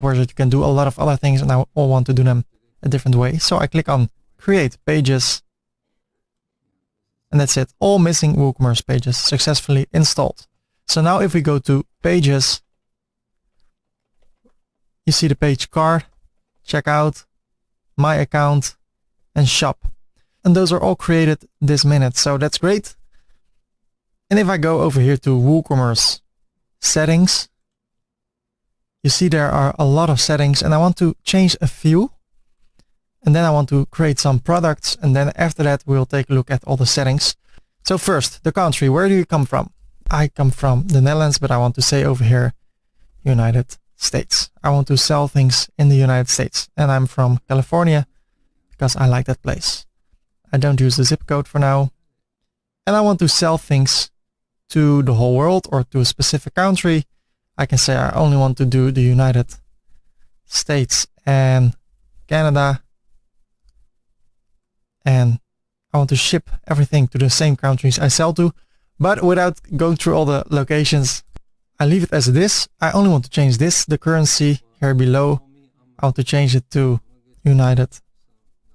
where you can do a lot of other things and I all want to do them a different way. So I click on create pages and that's it. All missing WooCommerce pages successfully installed. So now if we go to pages, you see the page cart, checkout, my account and shop. And those are all created this minute. So that's great. And if I go over here to WooCommerce settings, you see there are a lot of settings and I want to change a few. And then I want to create some products. And then after that, we'll take a look at all the settings. So first, the country, where do you come from? I come from the Netherlands, but I want to say over here, United States. I want to sell things in the United States. And I'm from California because I like that place. I don't use the zip code for now. And I want to sell things to the whole world or to a specific country. I can say I only want to do the United States and Canada. And I want to ship everything to the same countries I sell to. But without going through all the locations, I leave it as it is. I only want to change this, the currency here below. I want to change it to United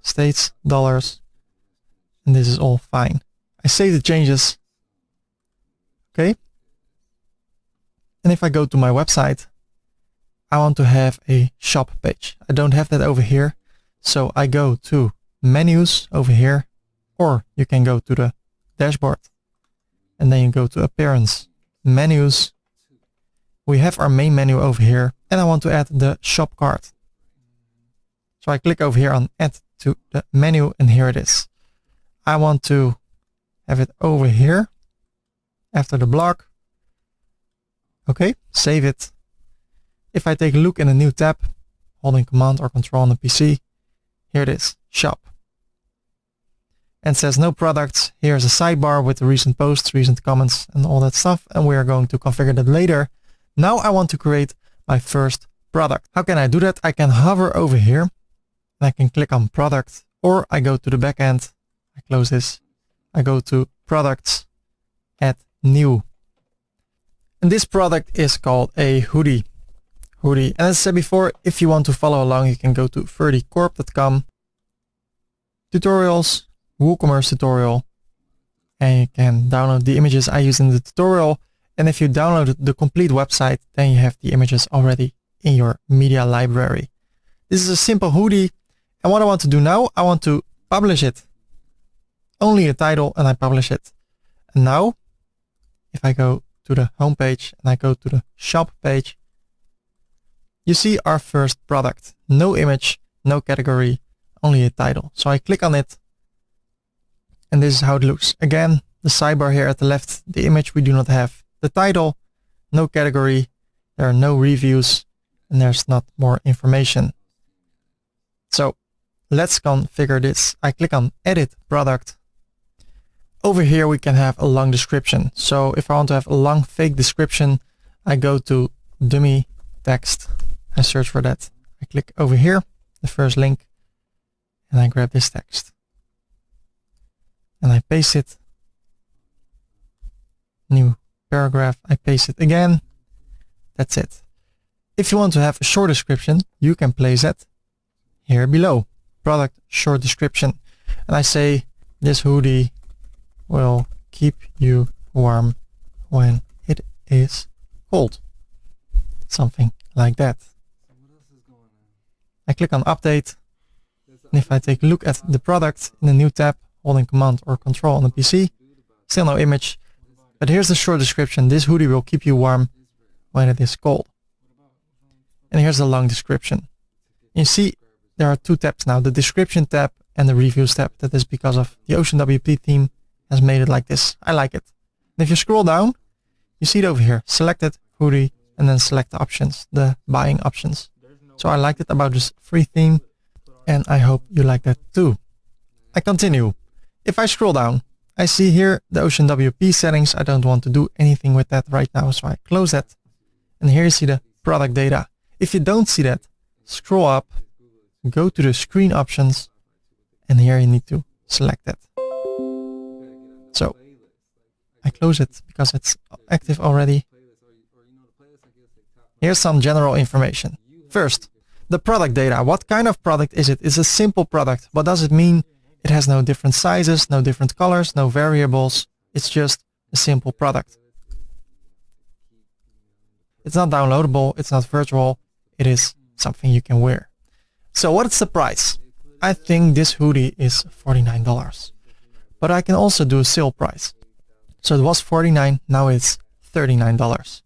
States dollars. And this is all fine. I save the changes. Okay. And if I go to my website, I want to have a shop page. I don't have that over here. So I go to menus over here, or you can go to the dashboard and then you go to appearance, menus. We have our main menu over here and I want to add the shop cart. So I click over here on add to the menu and here it is. I want to have it over here after the block. Okay, save it. If I take a look in a new tab, holding Command or Control on the PC, here it is, shop. And says no products. Here's a sidebar with the recent posts, recent comments and all that stuff. And we are going to configure that later. Now I want to create my first product. How can I do that? I can hover over here and I can click on product, or I go to the back end. I close this. I go to products, add new. And this product is called a hoodie. And as I said before, if you want to follow along, you can go to 30corp.com, tutorials, WooCommerce tutorial, and you can download the images I use in the tutorial. And if you download the complete website, then you have the images already in your media library. This is a simple hoodie. And what I want to do now, I want to publish it. Only a title and I publish it. And now, if I go to the home page and I go to the shop page, you see our first product. No image, no category, only a title. So I click on it and this is how it looks. Again, the sidebar here at the left, the image we do not have. The title, no category, there are no reviews and there's not more information. So let's configure this. I click on edit product. Over here we can have a long description. So if I want to have a long fake description, I go to dummy text. I search for that. I click over here, the first link, and I grab this text. And I paste it. New paragraph, I paste it again. That's it. If you want to have a short description, you can place it here below. Product short description. And I say this hoodie will keep you warm when it is cold. Something like that. I click on update. And if I take a look at the product in the new tab, holding Command or Control on the PC, still no image. But here's the short description. This hoodie will keep you warm when it is cold. And here's the long description. You see there are two tabs now, the description tab and the reviews tab. That is because of the Ocean WP theme has made it like this. I like it. And if you scroll down, you see it over here, selected hoodie, and then select the options, the buying options. So I liked it about this free theme, and I hope you like that too. I continue. If I scroll down, I see here the Ocean WP settings. I don't want to do anything with that right now, so I close that. And here you see the product data. If you don't see that, scroll up, go to the screen options, and here you need to select that. So I close it because it's active already. Here's some general information. First, the product data. What kind of product is it? It's a simple product. What does it mean? It has no different sizes, no different colors, no variables. It's just a simple product. It's not downloadable. It's not virtual. It is something you can wear. So what's the price? I think this hoodie is $49. But I can also do a sale price. So it was $49, now it's $39.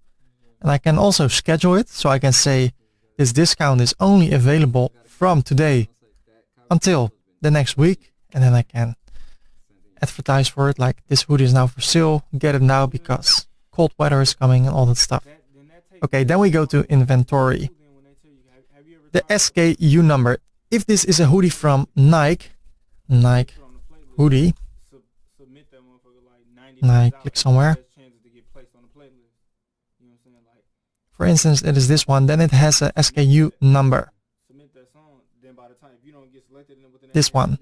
And I can also schedule it, so I can say this discount is only available from today until the next week, and then I can advertise for it, like this hoodie is now for sale, get it now because cold weather is coming and all that stuff. Okay, then we go to inventory. The SKU number. If this is a hoodie from Nike hoodie, and I click somewhere. For instance, it is this one, then it has a SKU number. This one.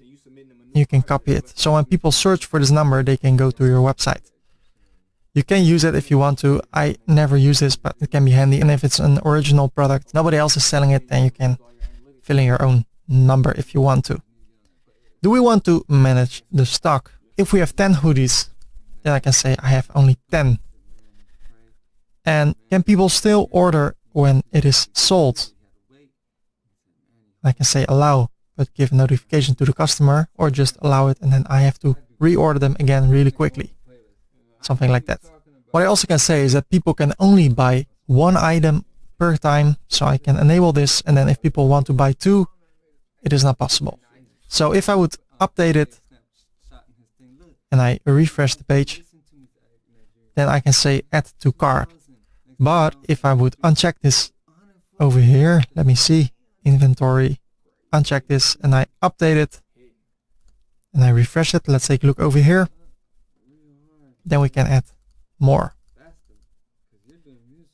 You can copy it. So when people search for this number, they can go to your website. You can use it if you want to. I never use this, but it can be handy. And if it's an original product, nobody else is selling it, then you can fill in your own number if you want to. Do we want to manage the stock? If we have 10 hoodies, then I can say I have only 10. And can people still order when it is sold? I can say allow, but give notification to the customer, or just allow it and then I have to reorder them again really quickly. Something like that. What I also can say is that people can only buy one item per time. So I can enable this, and then if people want to buy two, it is not possible. So if I would update it and I refresh the page, then I can say add to cart. But if I would uncheck this over here, let me see, inventory, uncheck this, and I update it and I refresh it. Let's take a look over here. Then we can add more.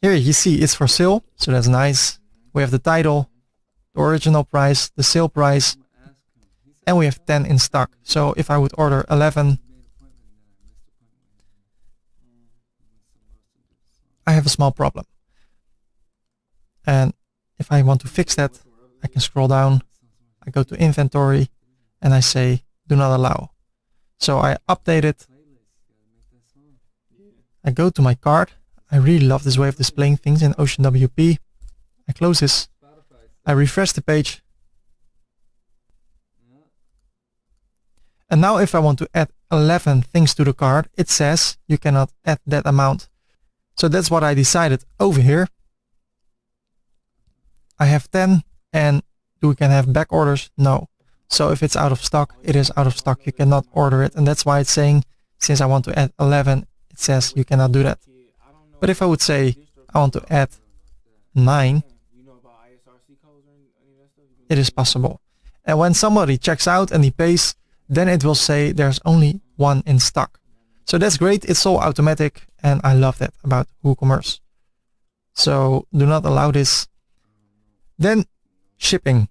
Here you see it's for sale, so that's nice. We have the title, the original price, the sale price, and we have 10 in stock. So if I would order 11, I have a small problem. And if I want to fix that, I can scroll down, I go to inventory, and I say do not allow. So I update it. I go to my cart. I really love this way of displaying things in OceanWP. I close this. I refresh the page. And now if I want to add 11 things to the cart, it says you cannot add that amount. So that's what I decided over here. I have 10, and do we can have back orders? No. So if it's out of stock, it is out of stock. You cannot order it. And that's why it's saying, since I want to add 11, it says you cannot do that. But if I would say I want to add 9, it is possible. And when somebody checks out and he pays, then it will say there's only one in stock. So that's great. It's all automatic, and I love that about WooCommerce. So do not allow this. Then shipping.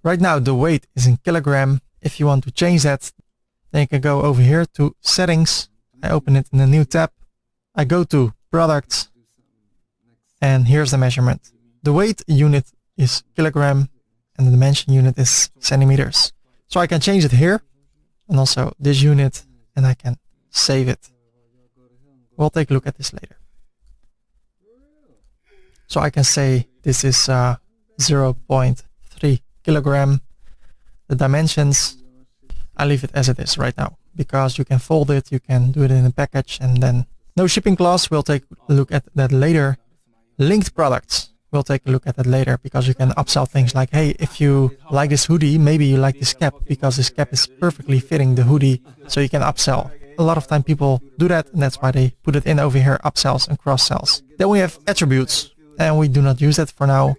Right now the weight is in kilogram. If you want to change that, then you can go over here to settings. I open it in a new tab. I go to products, and here's the measurement. The weight unit is kilogram and the dimension unit is centimeters. So I can change it here, and also this unit, and I can save it. We'll take a look at this later. So I can say this is 0.3 kilogram. The dimensions, I leave it as it is right now, because you can fold it, you can do it in a package, and then no shipping clause. We'll take a look at that later. Linked products. We'll take a look at that later, because you can upsell things like, hey, if you like this hoodie, maybe you like this cap, because this cap is perfectly fitting the hoodie, so you can upsell. A lot of time people do that, and that's why they put it in over here, upsells and cross sells. Then we have attributes, and we do not use that for now.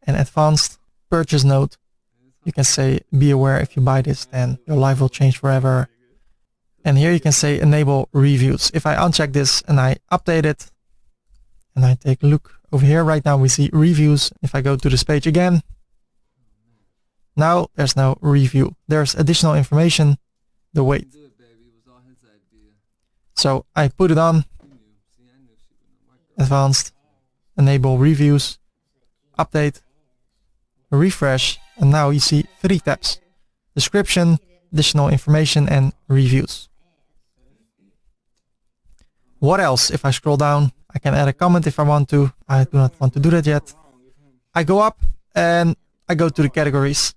And advanced purchase note, you can say, be aware if you buy this, then your life will change forever. And here you can say enable reviews. If I uncheck this and I update it, and I take a look over here, right now we see reviews. If I go to this page again, now there's no review. There's additional information, the weight. So I put it on, advanced, enable reviews, update, refresh, and now you see 3 tabs: description, additional information, and reviews. What else? If I scroll down, I can add a comment if I want to. I do not want to do that yet. I go up and I go to the categories.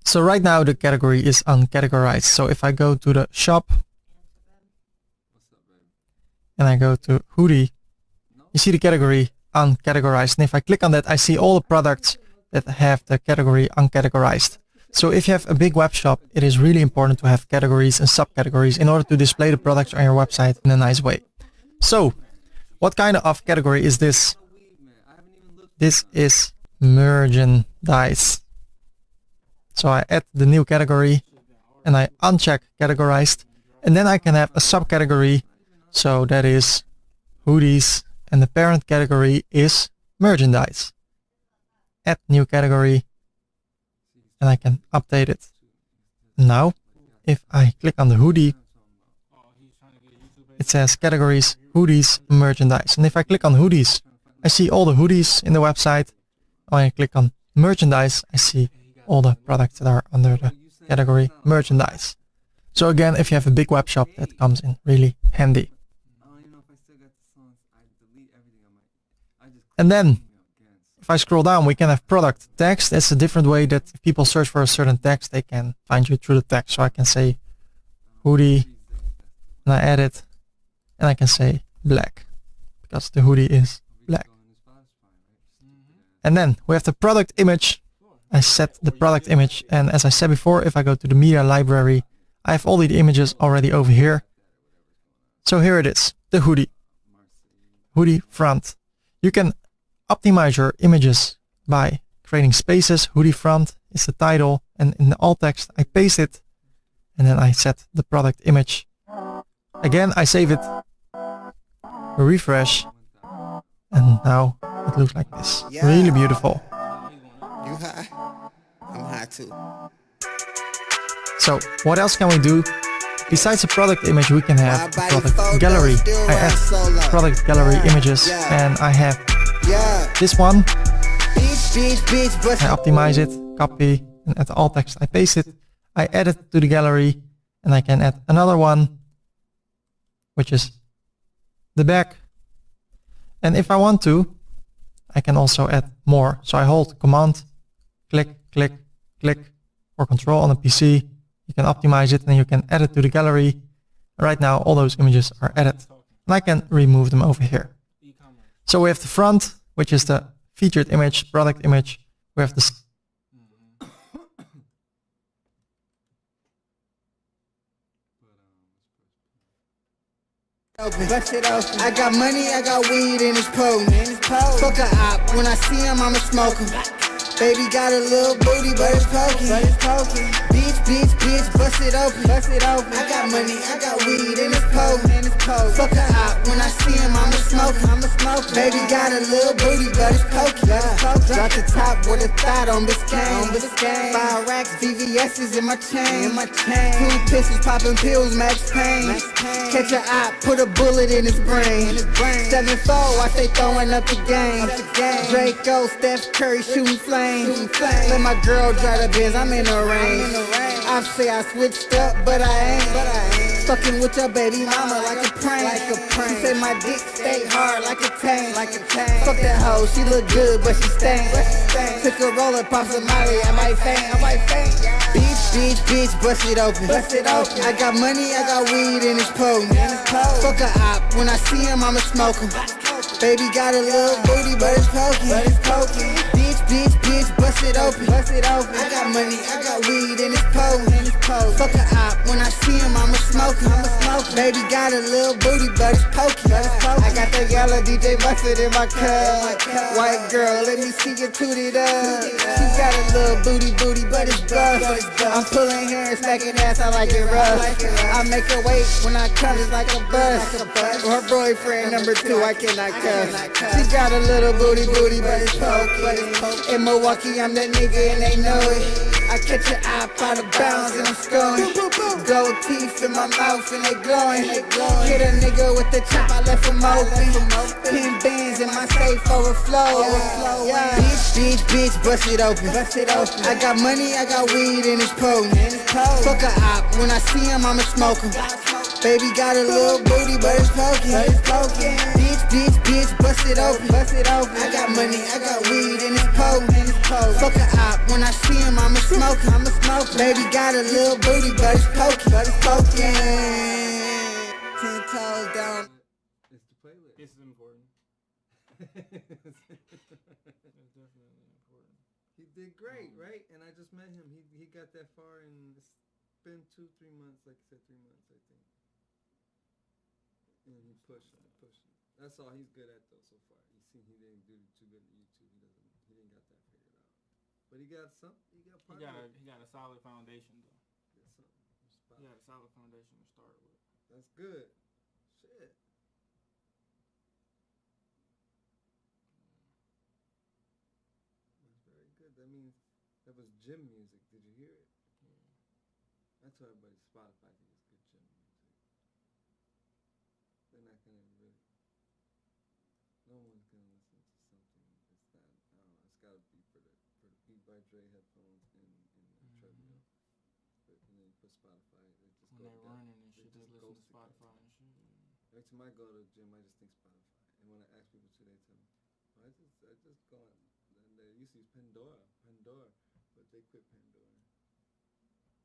So right now the category is uncategorized. So if I go to the shop and I go to hoodie, you see the category uncategorized. And if I click on that, I see all the products that have the category uncategorized. So if you have a big web shop, it is really important to have categories and subcategories in order to display the products on your website in a nice way. So what kind of category is this? This is merchandise. So I add the new category and I uncheck categorized, and then I can have a subcategory. So that is hoodies, and the parent category is merchandise. Add new category and I can update it. Now if I click on the hoodie, it says categories, hoodies, merchandise. And if I click on hoodies, I see all the hoodies in the website. When I click on merchandise, I see all the products that are under the category merchandise. So again, if you have a big web shop, that comes in really handy. And then if I scroll down, we can have product text. That's a different way that if people search for a certain text, they can find you through the text. So I can say hoodie and I add it, and I can say black because the hoodie is black. And then we have the product image. I set the product image, and as I said before, if I go to the media library, I have all the images already over here. So here it is, the hoodie. Hoodie front. You can optimize your images by creating spaces. Hoodie front is the title, and in the alt text I paste it, and then I set the product image. Again, I save it, refresh, and now it looks like this. Yeah. Really beautiful. You high? I'm high too. So what else can we do? Besides the product image, we can have the product gallery. I add product gallery images, and I have this one. I optimize it, copy, and at the alt text I paste it. I add it to the gallery, and I can add another one, which is the back. And if I want to, I can also add more. So I hold Command, click, click, click, or Control on the PC. You can optimize it and you can add it to the gallery. Right now all those images are added, and I can remove them over here. So we have the front, which is the featured image, product image. We have the I got money, I got weed in his potent. Fuck a op, when I see him, I'ma smoke him. Baby got a little booty, but it's poking. Bitch, bust it open. I got money, I got weed in his potent. Fuck a op, when I see him, I'ma smoke him. Baby got a little booty, but it's poking. Drop the top with a thought on Biscayne. 5 racks, VVS's in my chain. 2 pistols popping pills, Max Payne. Catch a op, put a bullet in his brain. 7-4, I stay throwing up the game. Draco, Steph Curry shooting flames. Let my girl drive the Benz, I'm in the rain. I say I switched up, but I ain't. Fucking with your baby mama like a prank. She say my dick stay hard like a tank. Fuck that hoe, she look good, but she stank. Took a roller, pop some molly, I might faint. Bitch, bust it open. I got money, I got weed in his potent. Fuck a op, when I see him, I'ma smoke him. Baby got a little booty, but it's poking. Bitch, bust it open. I got money, I got weed in his potent. Fuck a op, when I see him, I'ma smoke him. Baby got a little booty, but it's poking. I got that yellow DJ Mustard in my cup. White girl, let me see you toot it up. She got a little booty, but it's buff. I'm pulling hair and smacking ass, I like it rough. I make her wait when I come, it's like a bus. Her boyfriend number 2, I cannot cuss. She got a little booty, but it's poking. In Milwaukee, I'm that nigga and they know it. I catch an op out of bounds and I'm scoring. Gold teeth in my mouth and they glowing. Hit a nigga with the chop, I left him open. Pin bands in my safe overflow. Bitch, bust it open. I got money, I got weed and it's potent. Fuck a op, when I see him, I'ma smoke him. Baby got a little booty, but it's poking. Bitch, bust it open. I got money, I got weed and it's potent. Fuck a op, when I see him, I'ma smoke him. Baby got a little booty, but it's poking. 10 toes down. It's the playlist. This is important. It's definitely important. He did great, right? And I just met him. He got that far, and it's been 2-3 months, like you said, 3 months, I think. And he pushing. That's all he's good at though so far. You see, he didn't do too good at YouTube. He didn't got that figured out. But he got some. He got part of it. He got a solid foundation though. He got something. He got a solid foundation to start with. That's good. Shit. That's very good. That means that was gym music. Did you hear it? Yeah. That's why everybody Spotify thinks it's good gym music. They're not gonna really. No one's gonna listen to something that's not. I don't know. It's gotta be for the Beat by Dre headphones and treadmill. But and then you put Spotify. It just When they're running and shit, just listen to Spotify and shit. Every time I go to the gym, I just think Spotify. And when I ask people to, they tell me, oh, I just go on. And they used to use Pandora, but they quit Pandora. It's Spotify.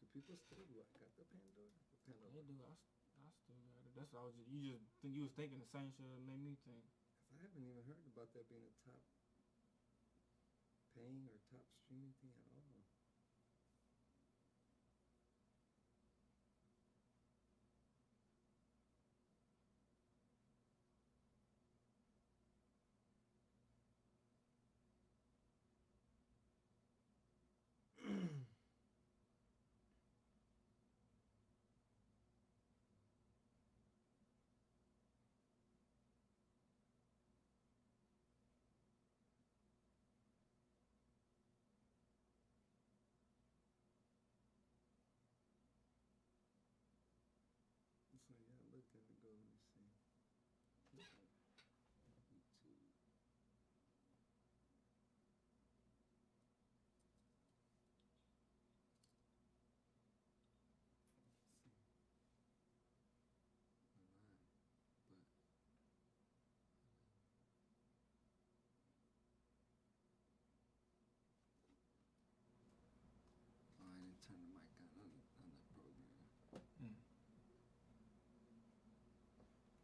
Do people still do? I got the Pandora. They do. I still got it. That's what I was. You was thinking the same shit that made me think. Cause I haven't even heard about that being a top paying or top streaming thing at all. So yeah, look at it. Go. Let me see. YouTube. Oh, I didn't turn the mic on the program.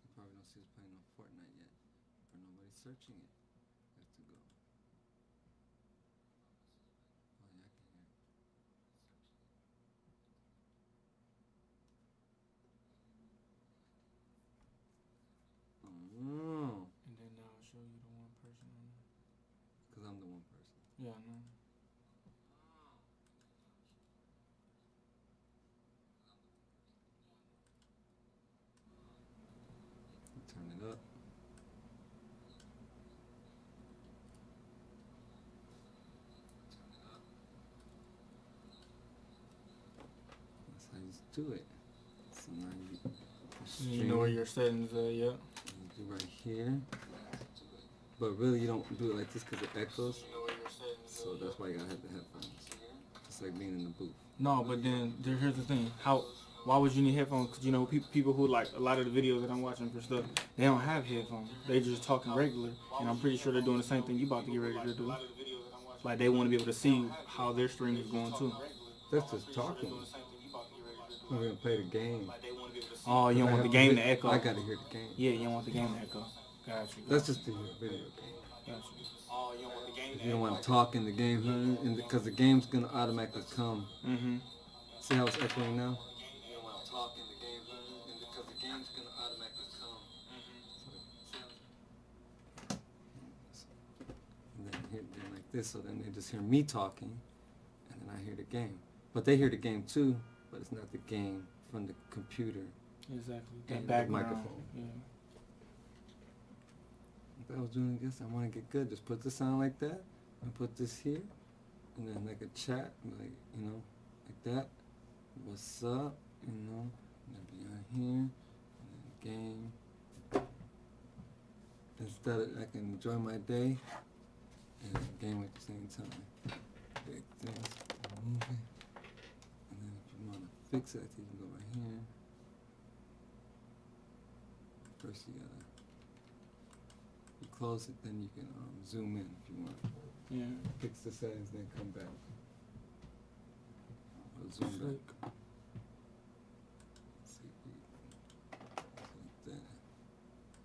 You probably don't see us playing on Fortnite yet, or nobody's searching it. Has to go. Oh yeah, I can hear it. Oh, And then I'll show you the one person on there. because I'm the one person. Yeah, I know. Turn it up. That's how you do it. So now You know where your settings are, yeah. You do right here. But really you don't do it like this because it echoes. So that's why you gotta have the headphones. It's like being in the booth. No, but then here's the thing. Why would you need headphones? Because, you know, people who like a lot of the videos that I'm watching for stuff, they don't have headphones. They just talking regular. And I'm pretty sure they're doing the same thing you about to get ready to do. Like, they want to be able to see how their stream is going, too. That's just talking. We're gonna play the game. Oh, you don't want the game to echo. I gotta hear the game. Yeah, you don't want the game to echo. Gotcha. That's just the video game. Gotcha. If you don't want to talk in the game, because the game's gonna automatically come. Mm-hmm. See how it's echoing now? You don't want to talk in the game, because the game's gonna automatically come. And then hit them like this, so then they just hear me talking, and then I hear the game. But they hear the game too, but it's not the game from the computer. Exactly. And That the background. microphone. Yeah. thought I was doing this. I want to get good. Just put the sound like that, and put this here, and then like a chat, like, you know, like that. What's up, you know, and then beyond here, and then game. Instead of, I can enjoy my day and game at the same time. Big things, move it, and then if you want to fix it, you can go right here. First you gotta close it, then you can zoom in if you want. Yeah. Fix the settings, then come back. Or zoom back.